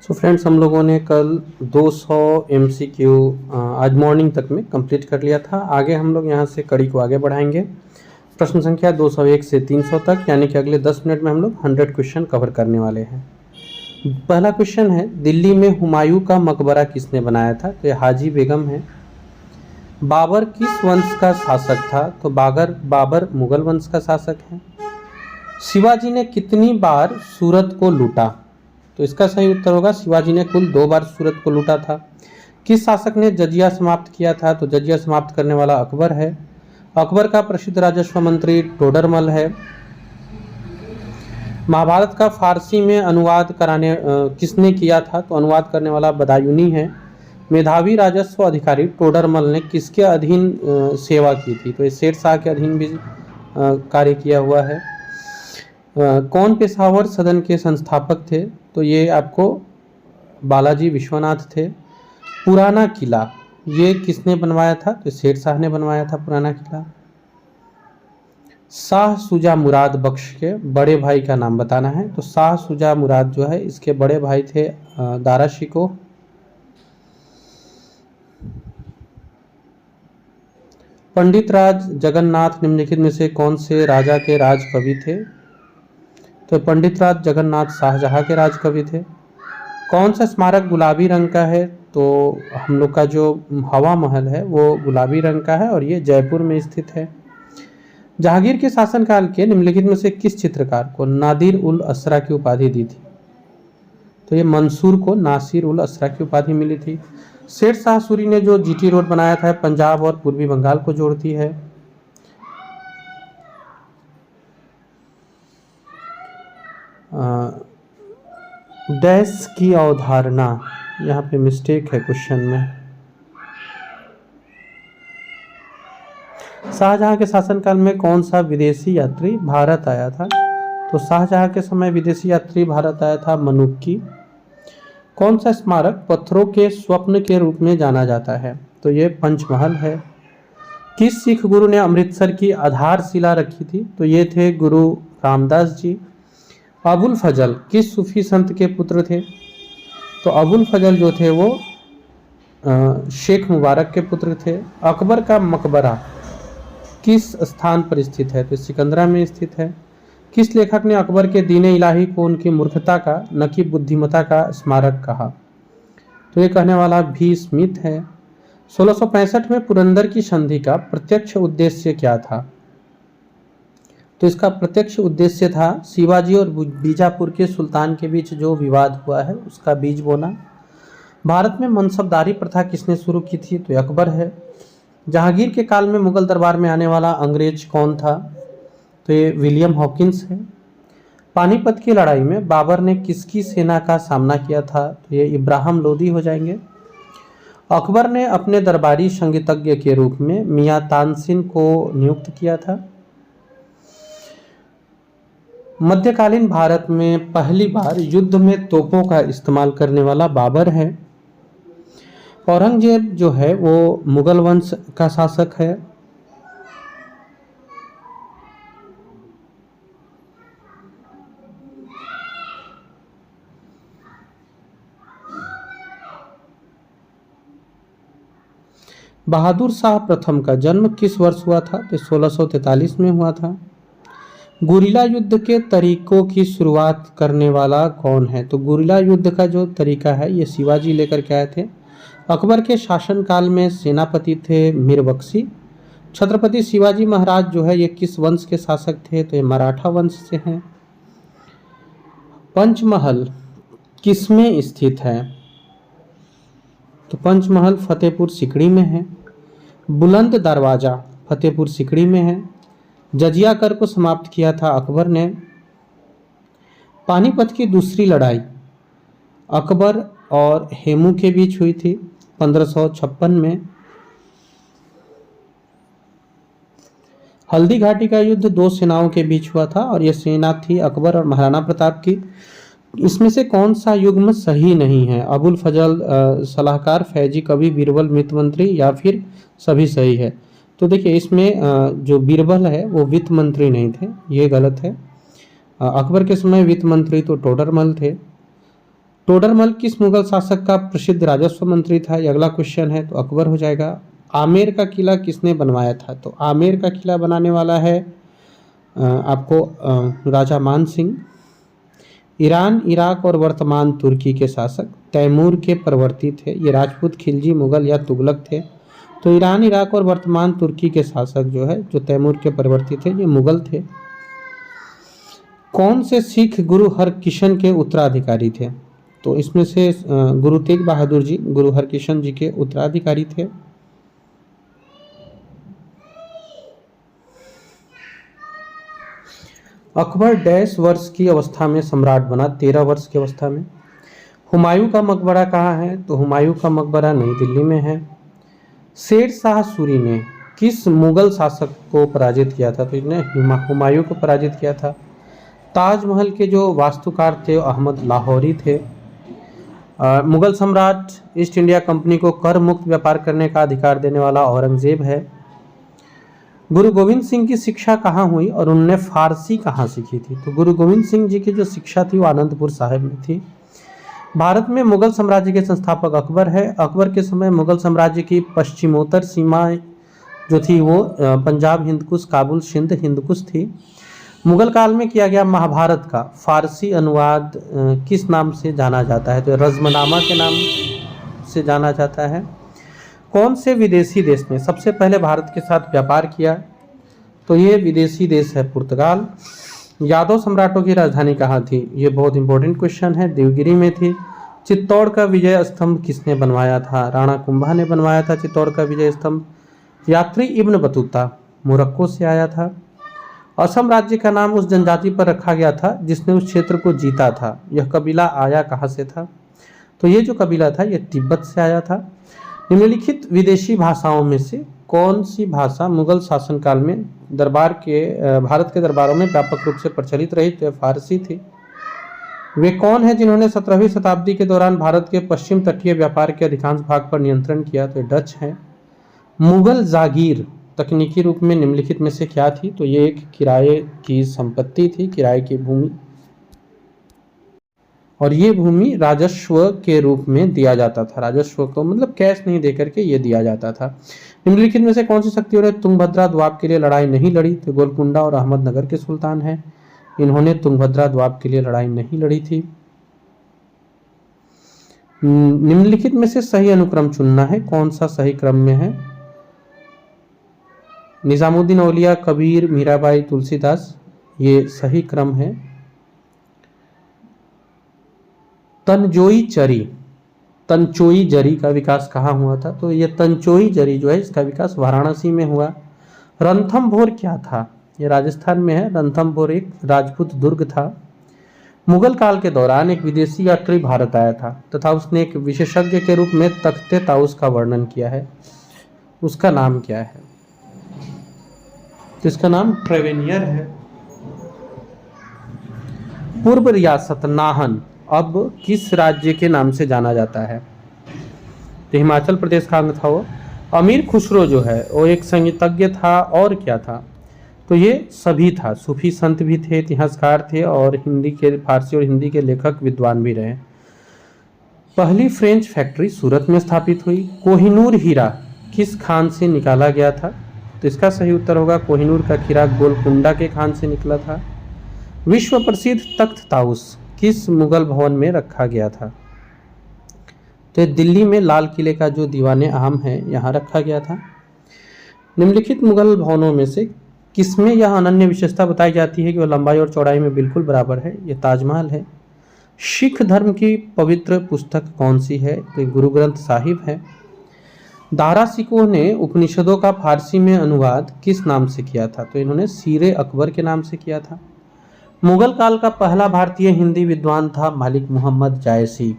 So friends, हम लोगों ने कल 200 MCQ आज मॉर्निंग तक में कंप्लीट कर लिया था। आगे हम लोग यहाँ से कड़ी को आगे बढ़ाएंगे। प्रश्न संख्या 201 से 300 तक, यानी कि अगले 10 मिनट में हम लोग 100 क्वेश्चन कवर करने वाले हैं। पहला क्वेश्चन है, दिल्ली में हुमायूं का मकबरा किसने बनाया था? तो ये हाजी बेगम है। बाबर किस वंश का शासक था? तो बाबर मुगल वंश का शासक है। शिवाजी ने कितनी बार सूरत को लूटा? तो इसका सही उत्तर होगा शिवाजी ने कुल 2 बार सूरत को लूटा था। किस शासक ने जजिया समाप्त किया था? तो जजिया समाप्त करने वाला अकबर है। अकबर का प्रसिद्ध राजस्व मंत्री टोडरमल है। महाभारत का फारसी में अनुवाद कराने किसने किया था? तो अनुवाद करने वाला बदायूनी है। मेधावी राजस्व अधिकारी टोडरमल ने किसके अधीन सेवा की थी? तो ये शेरशाह के अधीन भी कार्य किया हुआ है। कौन पेशावर सदन के संस्थापक थे? तो ये आपको बालाजी विश्वनाथ थे। पुराना किला ये किसने बनवाया था? तो शेरशाह ने बनवाया था पुराना किला। शाह शुजा मुराद बख्श के बड़े भाई का नाम बताना है। तो शाह शुजा मुराद जो है इसके बड़े भाई थे दारा शिकोह। पंडित राज जगन्नाथ निम्नलिखित में से कौन से राजा के राज कवि थे? तो पंडित राज जगन्नाथ शाहजहां के राज कवि थे। कौन सा स्मारक गुलाबी रंग का है? तो हम लोग का जो हवा महल है वो गुलाबी रंग का है और ये जयपुर में स्थित है। जहांगीर के शासनकाल के निम्नलिखित में से किस चित्रकार को नादिर उल असरा की उपाधि दी थी? तो ये मंसूर को नासिर उल असरा की उपाधि मिली थी। शेरशाह सूरी ने जो जीटी रोड बनाया था पंजाब और पूर्वी बंगाल को जोड़ती है। डैश की अवधारणा, यहाँ पे मिस्टेक है क्वेश्चन में। शाहजहां के शासनकाल में कौन सा विदेशी यात्री भारत आया था? तो शाहजहां के समय विदेशी यात्री भारत आया था मनुक्की। कौन सा स्मारक पत्थरों के स्वप्न के रूप में जाना जाता है? तो ये पंचमहल है। किस सिख गुरु ने अमृतसर की आधारशिला रखी थी? तो ये थे गुरु रामदास जी। अबुल फजल किस सूफी संत के पुत्र थे? तो अबुल फजल जो थे वो शेख मुबारक के पुत्र थे। अकबर का मकबरा किस स्थान पर स्थित है? तो सिकंदरा में स्थित है। किस लेखक ने अकबर के दीन इलाही को उनकी मूर्खता का न कि बुद्धिमता का स्मारक कहा? तो ये कहने वाला भी स्मिथ है। 1665 में पुरंदर की संधि का प्रत्यक्ष उद्देश्य क्या था? तो इसका प्रत्यक्ष उद्देश्य था शिवाजी और बीजापुर के सुल्तान के बीच जो विवाद हुआ है उसका बीज बोना। भारत में मनसबदारी प्रथा किसने शुरू की थी? तो अकबर है। जहांगीर के काल में मुगल दरबार में आने वाला अंग्रेज कौन था? तो ये विलियम हॉकिंस है। पानीपत की लड़ाई में बाबर ने किसकी सेना का सामना किया था? तो ये इब्राहिम लोदी हो जाएंगे। अकबर ने अपने दरबारी संगीतज्ञ के रूप में मियां तानसेन को नियुक्त किया था। मध्यकालीन भारत में पहली बार युद्ध में तोपों का इस्तेमाल करने वाला बाबर है। औरंगजेब जो है वो मुगल वंश का शासक है। बहादुर शाह प्रथम का जन्म किस वर्ष हुआ था? तो 1643 में हुआ था। गुरिल्ला युद्ध के तरीकों की शुरुआत करने वाला कौन है? तो गुरिल्ला युद्ध का जो तरीका है ये शिवाजी लेकर के आए थे। अकबर के शासनकाल में सेनापति थे मीर बख्शी। छत्रपति शिवाजी महाराज जो है ये किस वंश के शासक थे? तो ये मराठा वंश से हैं। पंचमहल किसमें स्थित है? तो पंचमहल फतेहपुर सिकड़ी में है। बुलंद दरवाजा फतेहपुर सिकड़ी में है। जजिया कर को समाप्त किया था अकबर ने। पानीपत की दूसरी लड़ाई अकबर और हेमू के बीच हुई थी 1556 में। हल्दी घाटी का युद्ध 2 सेनाओं के बीच हुआ था और यह सेना थी अकबर और महाराणा प्रताप की। इसमें से कौन सा युग्म सही नहीं है? अबुल फजल सलाहकार, फैजी कवि, बीरबल वित्त मंत्री या फिर सभी सही है? तो देखिए इसमें जो बीरबल है वो वित्त मंत्री नहीं थे, ये गलत है। अकबर के समय वित्त मंत्री तो टोडरमल थे। टोडरमल किस मुगल शासक का प्रसिद्ध राजस्व मंत्री था? ये अगला क्वेश्चन है, तो अकबर हो जाएगा। आमेर का किला किसने बनवाया था? तो आमेर का किला बनाने वाला है आपको राजा मान सिंह। ईरान, इराक और वर्तमान तुर्की के शासक तैमूर के परवर्ती थे। ये राजपूत, खिलजी, मुगल या तुगलक थे? तो ईरान, इराक और वर्तमान तुर्की के शासक जो है, जो तैमूर के परवर्ती थे, ये मुगल थे। कौन से सिख गुरु हरकिशन के उत्तराधिकारी थे? तो इसमें से गुरु तेग बहादुर जी गुरु हरकिशन जी के उत्तराधिकारी थे। अकबर डैश वर्ष की अवस्था में सम्राट बना? 13 वर्ष की अवस्था में। हुमायूं का मकबरा कहाँ है? तो हुमायूं का मकबरा नई दिल्ली में है। शेर शाह सूरी ने किस मुगल शासक को पराजित किया था? तो इसने हुमायूं को पराजित किया था। ताजमहल के जो वास्तुकार थे अहमद लाहौरी थे। मुगल सम्राट ईस्ट इंडिया कंपनी को कर मुक्त व्यापार करने का अधिकार देने वाला औरंगजेब है। गुरु गोविंद सिंह की शिक्षा कहाँ हुई और उन्होंने फारसी कहाँ सीखी थी? तो गुरु गोविंद सिंह जी की जो शिक्षा थी वो आनंदपुर साहिब में थी। भारत में मुगल साम्राज्य के संस्थापक अकबर है। अकबर के समय मुगल साम्राज्य की पश्चिमोत्तर सीमा जो थी वो पंजाब, हिंदकुश, काबुल, सिंध, हिंदकुश थी। मुगल काल में किया गया महाभारत का फारसी अनुवाद किस नाम से जाना जाता है? तो रज़्मनामा के नाम से जाना जाता है। कौन से विदेशी देश ने सबसे पहले भारत के साथ व्यापार किया? तो ये विदेशी देश है पुर्तगाल। यादव सम्राटों की राजधानी कहाँ थी? ये बहुत इंपॉर्टेंट क्वेश्चन है, देवगिरी में थी। चित्तौड़ का विजय स्तंभ किसने बनवाया था? राणा कुंभा ने बनवाया था चित्तौड़ का विजय स्तंभ। यात्री इब्न बतूता मोरक्को से आया था। असम राज्य का नाम उस जनजाति पर रखा गया था जिसने उस क्षेत्र को जीता था। यह कबीला आया कहाँ से था? तो ये जो कबीला था ये तिब्बत से आया था। निम्नलिखित विदेशी भाषाओं में से कौन सी भाषा मुगल शासनकाल में भारत के दरबारों में व्यापक रूप से प्रचलित रही? तो फारसी थी। वे कौन है जिन्होंने 17वीं शताब्दी के दौरान भारत के पश्चिम तटीय व्यापार के अधिकांश भाग पर नियंत्रण किया? तो डच है। मुगल जागीर तकनीकी रूप में निम्नलिखित में से क्या थी? तो ये एक किराए की संपत्ति थी, किराए की भूमि, और ये भूमि राजस्व के रूप में दिया जाता था। राजस्व को मतलब कैश नहीं देकर के ये दिया जाता था। निम्नलिखित में से कौन सी शक्तियों ने तुंगभद्रा द्वीप के लिए लड़ाई नहीं लड़ी? तो गोलकुंडा और अहमदनगर के सुल्तान हैं, इन्होंने तुंगभद्रा द्वीप के लिए लड़ाई नहीं लड़ी थी। निम्नलिखित में से सही अनुक्रम चुनना है, कौन सा सही क्रम में है? निजामुद्दीन औलिया, कबीर, मीराबाई, तुलसीदास, ये सही क्रम है। तंचोई जरी का विकास कहाँ हुआ था? तो ये तंचोई जरी जो है इसका विकास वाराणसी में हुआ। रणथंभौर क्या था? ये राजस्थान में है। रणथंभौर एक राजपूत दुर्ग था। मुगल काल के दौरान एक विदेशी यात्री भारत आया था तथा उसने एक विशेषज्ञ के रूप में तख्ते ताउस का वर्णन किया है। उसका नाम क्या है? तो इसका नाम ट्रेवेनियर है। पूर्व रियासत नाहन अब किस राज्य के नाम से जाना जाता है? तो हिमाचल प्रदेश का अंग था वो। अमीर खुसरो जो है वो एक संगीतज्ञ था और क्या था? तो ये सभी था, सूफी संत भी थे, इतिहासकार थे और फारसी और हिंदी के लेखक विद्वान भी रहे। पहली फ्रेंच फैक्ट्री सूरत में स्थापित हुई। कोहिनूर हीरा किस खान से निकाला गया था? तो इसका सही उत्तर होगा कोहिनूर का हीरा गोलकुंडा के खान से निकला था। विश्व प्रसिद्ध तख्त ताउस किस मुगल भवन में रखा गया था? तो दिल्ली में लाल किले का जो दीवाने आम है यहाँ रखा गया था। निम्नलिखित मुगल भवनों में से किसमें यह अनन्य विशेषता बताई जाती है कि वह लंबाई और चौड़ाई में बिल्कुल बराबर है? ये ताजमहल है। सिख धर्म की पवित्र पुस्तक कौन सी है? तो गुरु ग्रंथ साहिब है। दारा सिकोह ने उपनिषदों का फारसी में अनुवाद किस नाम से किया था? तो इन्होंने सीरे अकबर के नाम से किया था। मुगल काल का पहला भारतीय हिंदी विद्वान था मालिक मुहम्मद जायसी,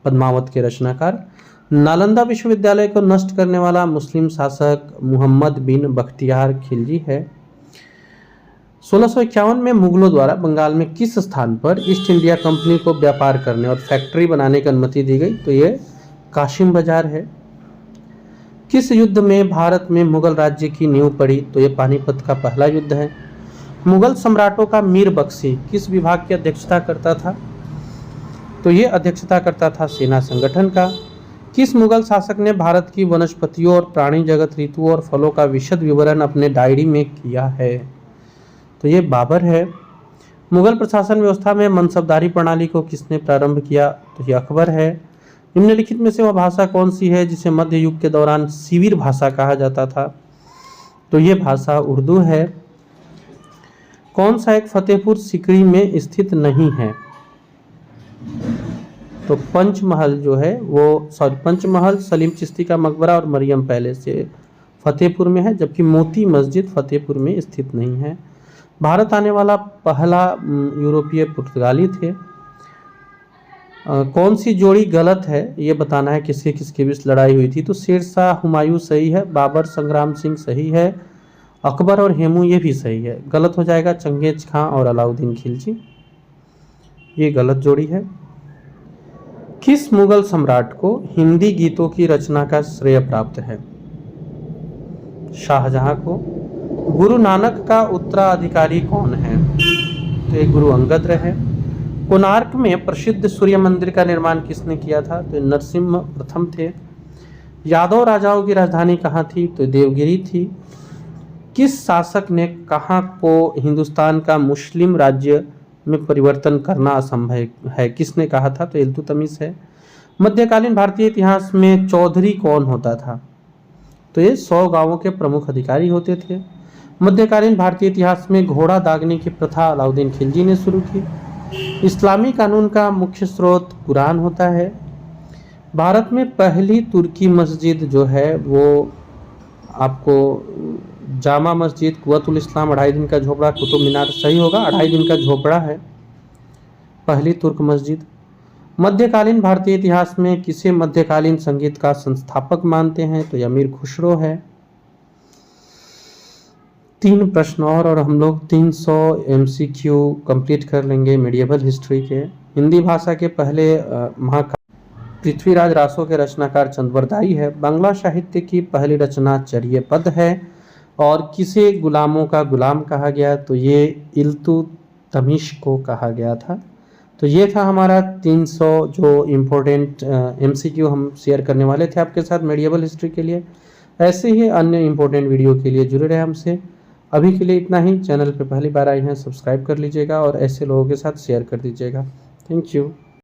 पद्मावत के रचनाकार। नालंदा विश्वविद्यालय को नष्ट करने वाला मुस्लिम शासक मुहम्मद बिन बख्तियार खिलजी है। 1651 में मुगलों द्वारा बंगाल में किस स्थान पर ईस्ट इंडिया कंपनी को व्यापार करने और फैक्ट्री बनाने की अनुमति दी गई? तो ये काशिम बाजार है। किस युद्ध में भारत में मुगल राज्य की नींव पड़ी? तो ये पानीपत का पहला युद्ध है। मुगल सम्राटों का मीर बख्शी किस विभाग की अध्यक्षता करता था? तो ये अध्यक्षता करता था सेना संगठन का। किस मुगल शासक ने भारत की वनस्पतियों और प्राणी जगत, ऋतुओं और फलों का विशद विवरण अपने डायरी में किया है? तो ये बाबर है। मुगल प्रशासन व्यवस्था में मनसबदारी प्रणाली को किसने प्रारंभ किया? तो ये अकबर है। निम्नलिखित में से वह भाषा कौन सी है जिसे मध्य युग के दौरान शिविर भाषा कहा जाता था? तो ये भाषा उर्दू है। कौन सा एक फतेहपुर सीकरी में स्थित नहीं है? तो पंचमहल जो है वो पंचमहल सलीम चिश्ती का मकबरा और मरियम पैलेस ये फतेहपुर में है, जबकि मोती मस्जिद फतेहपुर में स्थित नहीं है। भारत आने वाला पहला यूरोपीय पुर्तगाली थे। कौन सी जोड़ी गलत है ये बताना है, किसके किसके बीच लड़ाई हुई थी? तो शेरशाह हुमायूं सही है, बाबर संग्राम सिंह सही है, अकबर और हेमू ये भी सही है। गलत हो जाएगा चंगेज खां और अलाउद्दीन खिलजी, ये गलत जोड़ी है। किस मुगल सम्राट को हिंदी गीतों की रचना का श्रेय प्राप्त है? शाहजहां को। गुरु नानक का उत्तराधिकारी कौन है? तो ये गुरु अंगद रहे। कोणार्क में प्रसिद्ध सूर्य मंदिर का निर्माण किसने किया था? तो नरसिम्हा प्रथम थे। यादव राजाओं की राजधानी कहाँ थी? तो देवगिरी थी। किस शासक ने कहाँ को हिंदुस्तान का मुस्लिम राज्य में परिवर्तन करना असंभव है, किसने कहा था? तो इल्तुतमिश है। मध्यकालीन भारतीय इतिहास में चौधरी कौन होता था? तो ये 100 गांवों के प्रमुख अधिकारी होते थे। मध्यकालीन भारतीय इतिहास में घोड़ा दागने की प्रथा अलाउद्दीन खिलजी ने शुरू की। इस्लामी कानून का मुख्य स्रोत कुरान होता है। भारत में पहली तुर्की मस्जिद जो है वो आपको जामा मस्जिद, कुव्वतुल इस्लाम, 2.5 दिन का झोपड़ा, कुतुब मीनार सही होगा, 2.5 दिन का झोपड़ा है पहली तुर्क मस्जिद। मध्यकालीन भारतीय इतिहास में किसे मध्यकालीन संगीत का संस्थापक मानते हैं? तो अमीर खुसरो है। 3 प्रश्न और हम लोग 300 MCQ कंप्लीट कर लेंगे मेडिएवल हिस्ट्री के। हिंदी भाषा के पहले महाकाव्य पृथ्वीराज रासो के रचनाकार चंद्रवरदाई है। बांग्ला साहित्य की पहली रचना चरिये पद है। और किसे गुलामों का गुलाम कहा गया? तो ये इल्तुतमिश को कहा गया था। तो ये था हमारा 300 जो इम्पोर्टेंट MCQ हम शेयर करने वाले थे आपके साथ मेडिएवल हिस्ट्री के लिए। ऐसे ही अन्य इम्पोर्टेंट वीडियो के लिए जुड़े रहे हमसे। अभी के लिए इतना ही। चैनल पे पहली बार आए हैं सब्सक्राइब कर लीजिएगा और ऐसे लोगों के साथ शेयर कर दीजिएगा। Thank you.